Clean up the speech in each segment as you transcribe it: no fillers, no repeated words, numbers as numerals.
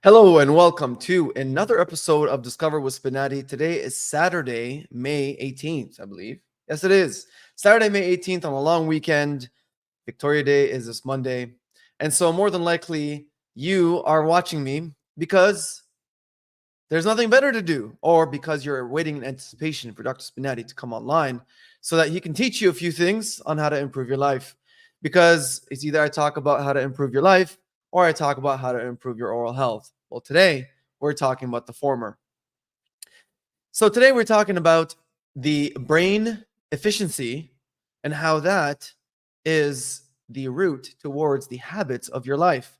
Hello and welcome to another episode of Discover with Spinati. Today is Saturday, May 18th, I believe. Yes, it is. Saturday, May 18th on a long weekend. Victoria Day is this Monday. And so, more than likely, you are watching me because there's nothing better to do, or because you're waiting in anticipation for Dr. Spinati to come online so that he can teach you a few things on how to improve your life. Because it's either I talk about how to improve your life or I talk about how to improve your oral health. Well, today we're talking about the former. So, today we're talking about the brain efficiency and how that is the route towards the habits of your life.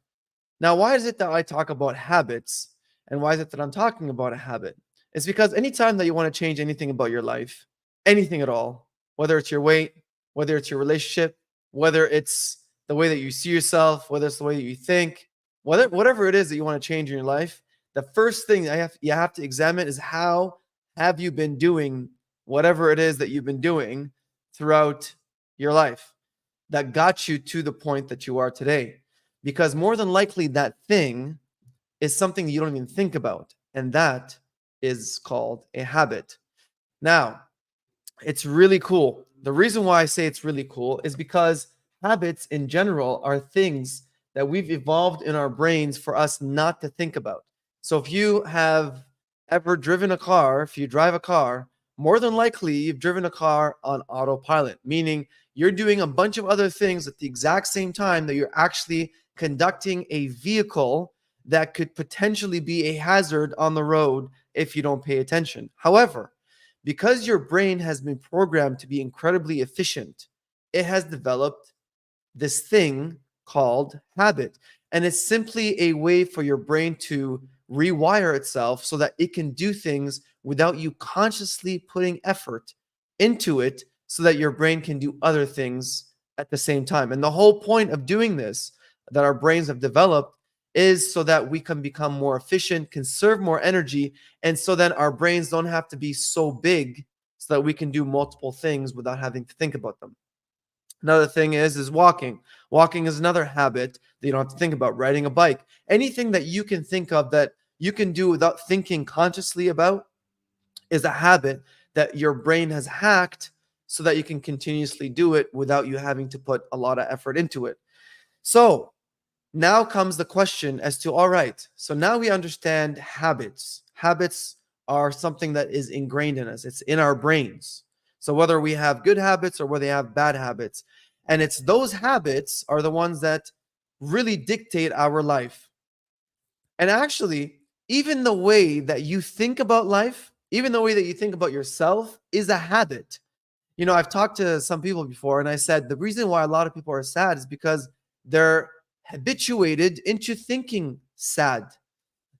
Now, why is it that I talk about habits and why is it that I'm talking about a habit? It's because anytime that you want to change anything about your life, anything at all, whether it's your weight, whether it's your relationship, whether it's the way that you see yourself, whether it's the way that you think, whatever it is that you want to change in your life, the first thing you have to examine is how have you been doing whatever it is that you've been doing throughout your life that got you to the point that you are today. Because more than likely, that thing is something you don't even think about. And that is called a habit. Now, it's really cool. The reason why I say it's really cool is because habits in general are things that we've evolved in our brains for us not to think about. So if you have ever driven a car, if you drive a car, more than likely you've driven a car on autopilot, meaning you're doing a bunch of other things at the exact same time that you're actually conducting a vehicle that could potentially be a hazard on the road if you don't pay attention. However, because your brain has been programmed to be incredibly efficient, it has developed this thing called habit. And it's simply a way for your brain to rewire itself so that it can do things without you consciously putting effort into it so that your brain can do other things at the same time. And the whole point of doing this that our brains have developed is so that we can become more efficient, conserve more energy, and so then our brains don't have to be so big so that we can do multiple things without having to think about them. Another thing is walking. Walking is another habit that you don't have to think about. Riding a bike. Anything that you can think of that you can do without thinking consciously about is a habit that your brain has hacked so that you can continuously do it without you having to put a lot of effort into it. So, now comes the question as to, all right, so now we understand habits. Habits are something that is ingrained in us, it's in our brains. So whether we have good habits or whether they have bad habits, and it's those habits are the ones that really dictate our life. And actually, even the way that you think about life, even the way that you think about yourself is a habit. You know, I've talked to some people before and I said the reason why a lot of people are sad is because they're habituated into thinking sad.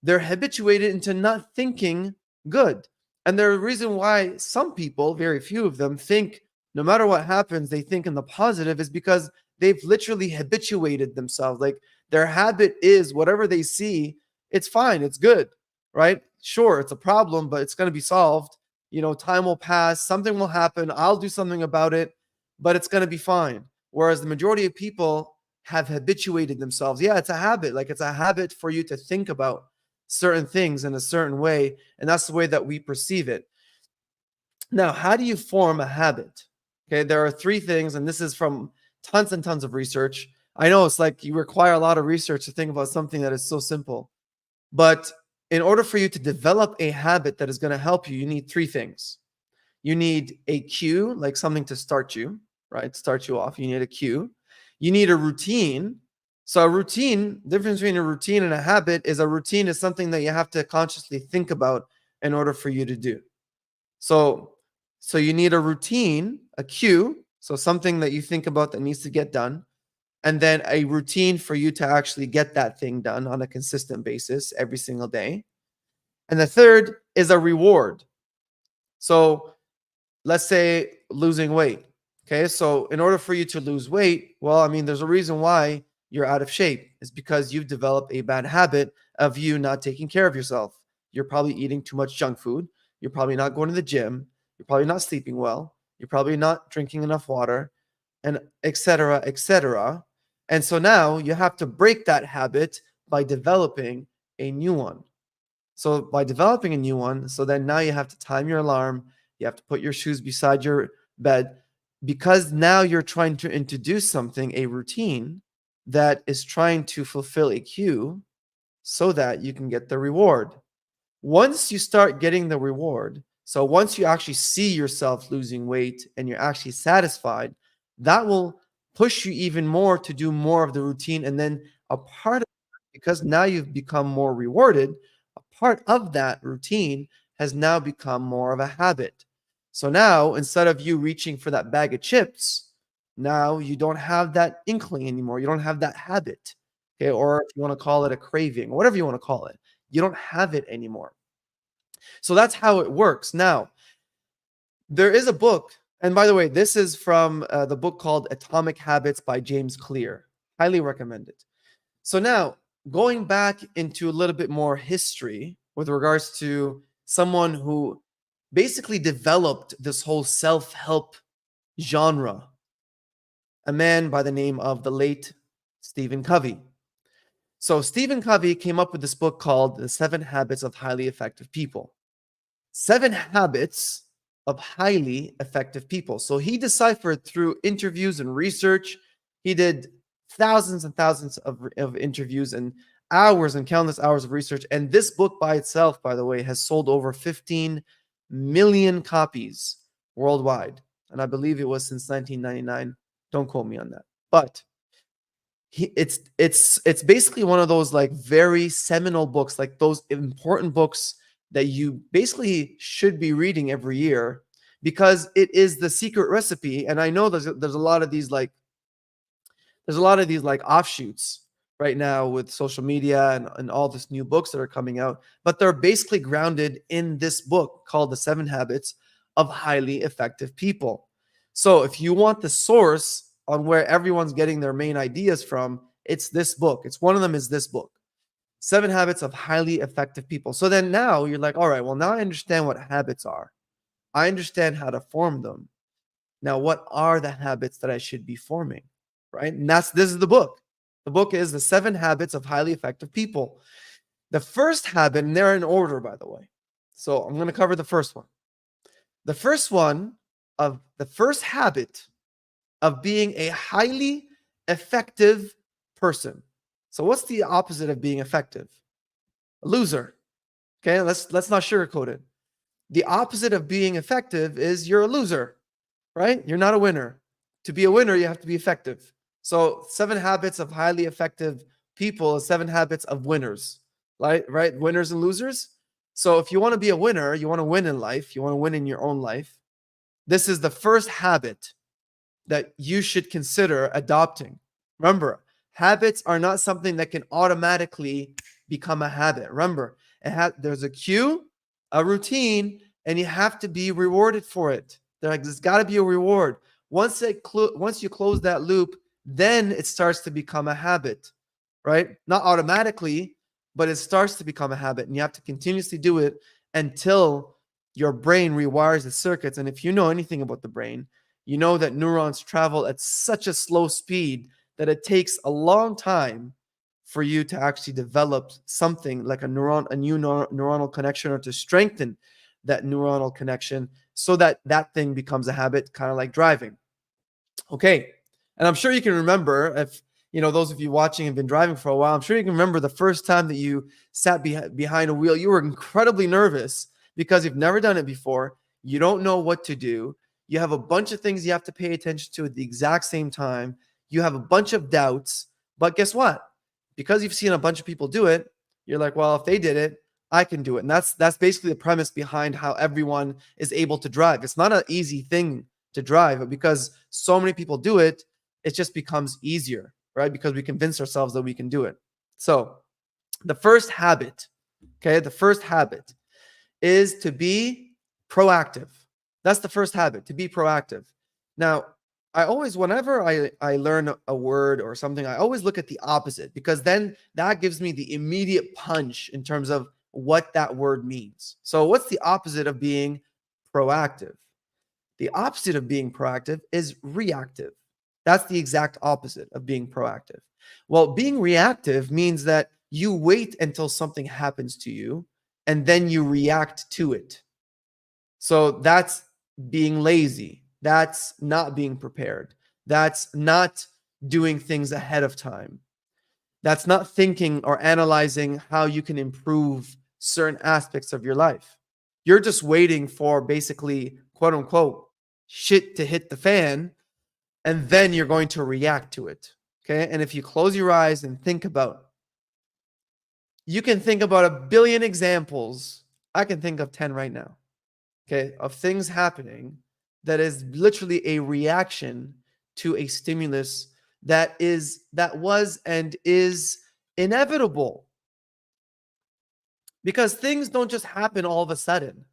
They're habituated into not thinking good. And the reason why some people, very few of them, think no matter what happens, they think in the positive is because they've literally habituated themselves. Like their habit is whatever they see, it's fine, it's good, right? Sure, it's a problem, but it's going to be solved. You know, time will pass, something will happen, I'll do something about it, but it's going to be fine. Whereas the majority of people have habituated themselves. Yeah, it's a habit. Like it's a habit for you to think about certain things in a certain way, and that's the way that we perceive it. Now, how do you form a habit? Okay, there are three things, and this is from tons and tons of research. I know it's like you require a lot of research to think about something that is so simple. But in order for you to develop a habit that is going to help you, you need three things. You need a cue, like something to start you, right? Start you off. You need a cue. You need a routine. So a routine, difference between a routine and a habit is a routine is something that you have to consciously think about in order for you to do. So so you need a routine, a cue, so something that you think about that needs to get done, and then a routine for you to actually get that thing done on a consistent basis every single day. And the third is a reward. So let's say losing weight. Okay, so in order for you to lose weight, well, I mean, there's a reason why you're out of shape. It's because you've developed a bad habit of you not taking care of yourself. You're probably eating too much junk food. You're probably not going to the gym. You're probably not sleeping well. You're probably not drinking enough water, and etc., etc. And so now you have to break that habit by developing a new one. So by developing a new one, so then now you have to time your alarm, you have to put your shoes beside your bed, because now you're trying to introduce something, a routine that is trying to fulfill a cue so that you can get the reward. Once you start getting the reward, so once you actually see yourself losing weight and you're actually satisfied, that will push you even more to do more of the routine. And then a part of, because now you've become more rewarded, a part of that routine has now become more of a habit. So now instead of you reaching for that bag of chips, now you don't have that inkling anymore. You don't have that habit. Okay. Or if you want to call it a craving, whatever you want to call it, you don't have it anymore. So that's how it works. Now, there is a book, and by the way, this is from the book called Atomic Habits by James Clear. Highly recommend it. So now, going back into a little bit more history with regards to someone who basically developed this whole self-help genre, a man by the name of the late Stephen Covey. So Stephen Covey came up with this book called The 7 Habits of Highly Effective People. 7 habits of highly effective people. So he deciphered through interviews and research. He did thousands and thousands of interviews and hours and countless hours of research. And this book by itself, by the way, has sold over 15 million copies worldwide. And I believe it was since 1999. Don't quote me on that. But it's basically one of those like very seminal books, like those important books that you basically should be reading every year, because it is the secret recipe. And I know there's a lot of these like offshoots right now with social media and all this new books that are coming out, but they're basically grounded in this book called The 7 Habits of Highly Effective People. So if you want the source on where everyone's getting their main ideas from, it's this book. It's one of them is this book. 7 Habits of Highly Effective People. So then now you're like, all right, well, now I understand what habits are. I understand how to form them. Now, what are the habits that I should be forming? Right? And this is the book. The book is The 7 Habits of Highly Effective People. The first habit, and they're in order, by the way. So I'm going to cover the first one. The first habit of being a highly effective person. So what's the opposite of being effective? A loser. Okay, let's not sugarcoat it. The opposite of being effective is you're a loser, right? You're not a winner. To be a winner, you have to be effective. So 7 habits of highly effective people is 7 habits of winners, right? Winners and losers. So if you want to be a winner, you want to win in life, you want to win in your own life, this is the first habit that you should consider adopting. Remember, habits are not something that can automatically become a habit. Remember, there's a cue, a routine, and you have to be rewarded for it. There's got to be a reward. Once you close that loop, then it starts to become a habit, right? Not automatically, but it starts to become a habit, and you have to continuously do it until your brain rewires the circuits. And if you know anything about the brain, you know that neurons travel at such a slow speed that it takes a long time for you to actually develop something like a new neuronal connection, or to strengthen that neuronal connection so that that thing becomes a habit, kind of like driving. Okay. And I'm sure you can remember, if those of you watching have been driving for a while, I'm sure you can remember the first time that you sat behind a wheel. You were incredibly nervous because you've never done it before. You don't know what to do. You have a bunch of things you have to pay attention to at the exact same time. You have a bunch of doubts, but guess what? Because you've seen a bunch of people do it, you're like, well, if they did it, I can do it. And that's basically the premise behind how everyone is able to drive. It's not an easy thing to drive, but because so many people do it, it just becomes easier, right? Because we convince ourselves that we can do it. So the first habit is to be proactive. That's the first habit, to be proactive. Now, whenever I learn a word or something, I always look at the opposite, because then that gives me the immediate punch in terms of what that word means. So what's the opposite of being proactive? The opposite of being proactive is reactive. That's the exact opposite of being proactive. Well, being reactive means that You wait until something happens to you and then you react to it. So that's being lazy. That's not being prepared. That's not doing things ahead of time. That's not thinking or analyzing how you can improve certain aspects of your life. You're just waiting for basically, quote unquote, shit to hit the fan, and then you're going to react to it. Okay. And if you close your eyes and think about, you can think about a billion examples. I can think of 10 right now. Okay. Of things happening that is literally a reaction to a stimulus that was and is inevitable, because things don't just happen all of a sudden.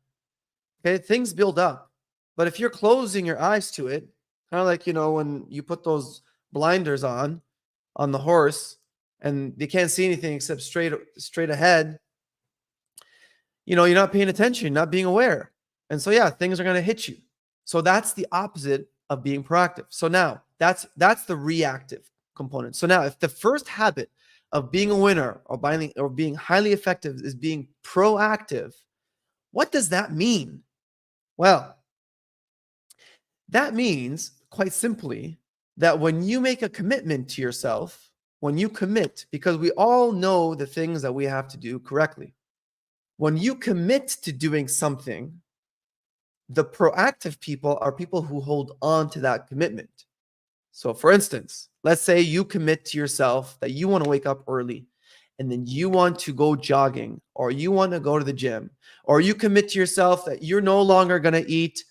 Okay, things build up, but if you're closing your eyes to it, kind of like, when you put those blinders on the horse and they can't see anything except straight ahead, you're not paying attention, not being aware, and so yeah, things are going to hit you. So that's the opposite of being proactive. So now that's the reactive component. So now, if the first habit of being a winner or being highly effective is being proactive, what does that mean? Well, that means, quite simply, that when you make a commitment to yourself, when you commit, because we all know the things that we have to do correctly, when you commit to doing something, the proactive people are people who hold on to that commitment. So, for instance, let's say you commit to yourself that you want to wake up early and then you want to go jogging, or you want to go to the gym, or you commit to yourself that you're no longer going to eat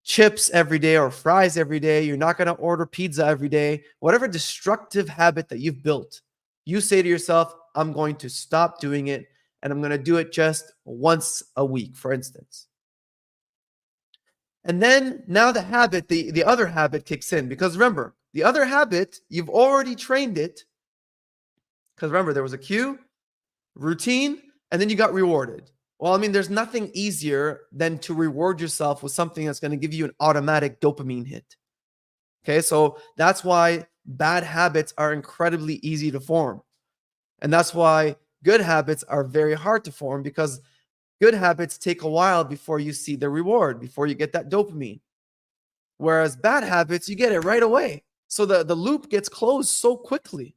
chips every day or fries every day. You're not going to order pizza every day. Whatever destructive habit that you've built, you say to yourself, I'm going to stop doing it and I'm going to do it just once a week, for instance. And then now the other habit kicks in, because remember, the other habit, you've already trained it. Because remember, there was a cue, routine, and then you got rewarded. Well, I mean, there's nothing easier than to reward yourself with something that's going to give you an automatic dopamine hit. Okay, so that's why bad habits are incredibly easy to form. And that's why good habits are very hard to form, because good habits take a while before you see the reward, before you get that dopamine. Whereas bad habits, you get it right away. So the loop gets closed so quickly.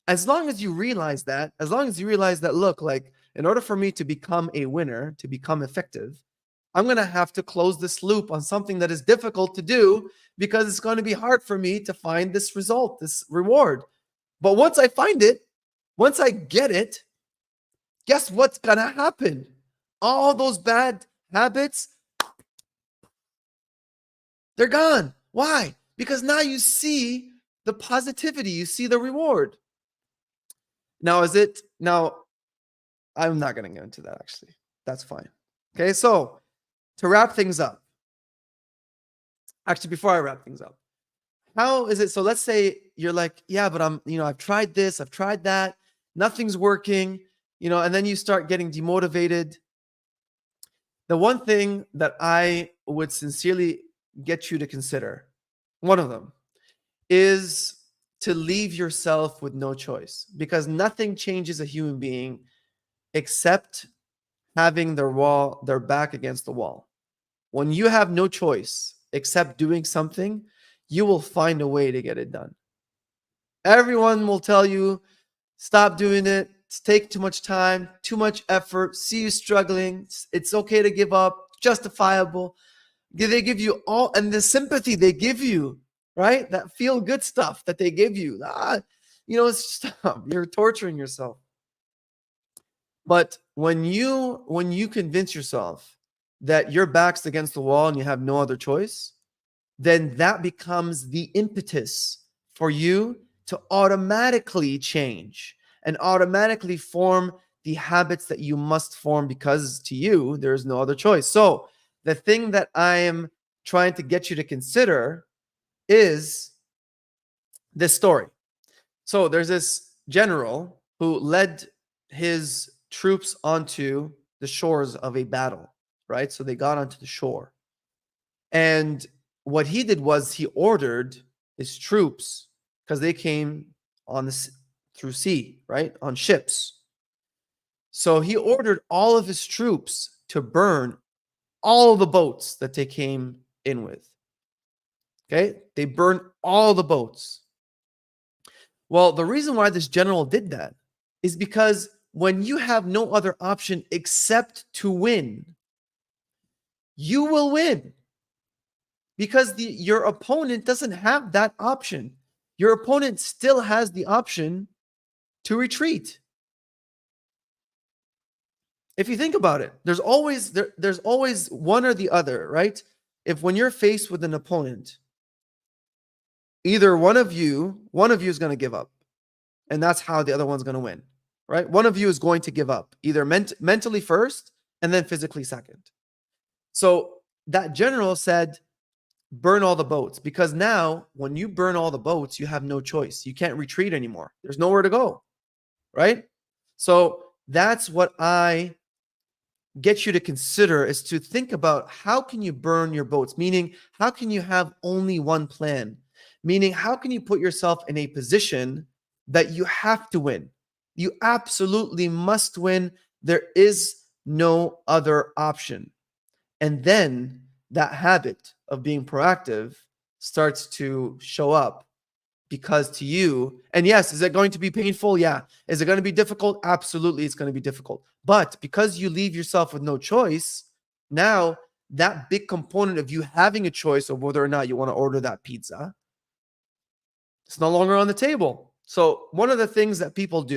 As long as you realize that, look, like, in order for me to become a winner, to become effective, I'm going to have to close this loop on something that is difficult to do, because it's going to be hard for me to find this result, this reward. But once I find it, once I get it, guess what's going to happen? All those bad habits, they're gone. Why? Because now you see the positivity, you see the reward. Now, I'm not going to get into that, actually. That's fine. Okay, so to wrap things up, actually, before I wrap things up, how is it? So let's say you're like, yeah, but I've tried this, I've tried that, nothing's working, and then you start getting demotivated. The one thing that I would sincerely get you to consider, one of them, is to leave yourself with no choice, because nothing changes a human being except having their back against the wall. When you have no choice except doing something, you will find a way to get it done. Everyone will tell you, stop doing it. It's take too much time, too much effort. See you struggling. It's okay to give up. Justifiable. They give you all, and the sympathy they give you, right? That feel good stuff that they give you. Stop. You're torturing yourself. But when you convince yourself that your back's against the wall and you have no other choice, then that becomes the impetus for you to automatically change and automatically form the habits that you must form, because to you, there is no other choice. So the thing that I am trying to get you to consider is this story. So there's this general who led his troops onto the shores of a battle, right? So they got onto the shore. And what he did was he ordered his troops, because they came through sea, right? On ships. So he ordered all of his troops to burn all the boats that they came in with. Okay? They burned all the boats. Well, the reason why this general did that is because when you have no other option except to win, you will win because your opponent doesn't have that option. Your opponent still has the option to retreat. If you think about it, there's always one or the other, right? If when you're faced with an opponent, either one of you is going to give up, and that's how the other one's going to win, right? One of you is going to give up, either mentally first and then physically second. So that general said, burn all the boats, because now when you burn all the boats, you have no choice. You can't retreat anymore. There's nowhere to go, right? So that's what I get you to consider, is to think about how can you burn your boats, meaning how can you have only one plan, meaning how can you put yourself in a position that you have to win. You absolutely must win. There is no other option. And then that habit of being proactive starts to show up, because to you, and yes, is it going to be painful? Yeah. Is it going to be difficult? Absolutely, it's going to be difficult. But because you leave yourself with no choice, now that big component of you having a choice of whether or not you want to order that pizza, it's no longer on the table. So one of the things that people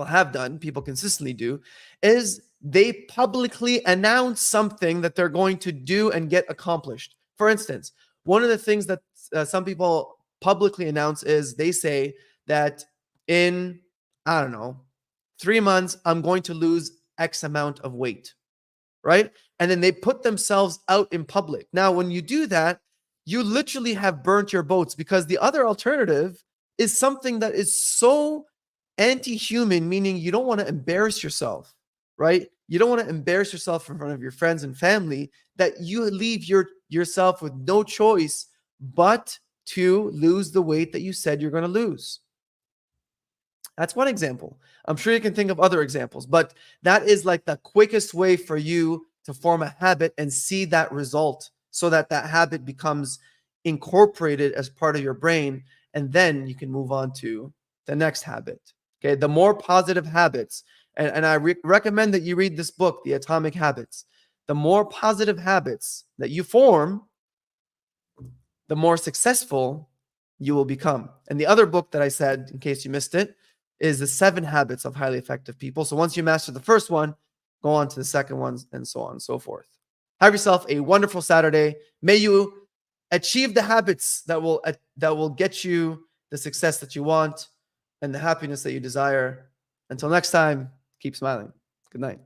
have done, people consistently do, is they publicly announce something that they're going to do and get accomplished. For instance, one of the things that some people publicly announce is they say that in, I don't know, 3 months, I'm going to lose X amount of weight, right? And then they put themselves out in public. Now, when you do that, you literally have burnt your boats, because the other alternative is something that is so anti-human, meaning you don't want to embarrass yourself, right? You don't want to embarrass yourself in front of your friends and family, that you leave yourself with no choice but to lose the weight that you said you're going to lose. That's one example. I'm sure you can think of other examples, but that is like the quickest way for you to form a habit and see that result, so that that habit becomes incorporated as part of your brain. And then you can move on to the next habit. Okay. The more positive habits, and I recommend that you read this book, The Atomic Habits. The more positive habits that you form, the more successful you will become. And the other book that I said, in case you missed it, is The 7 Habits of Highly Effective People. So once you master the first one, go on to the second ones, and so on and so forth. Have yourself a wonderful Saturday. May you achieve the habits that will get you the success that you want and the happiness that you desire. Until next time, keep smiling. Good night.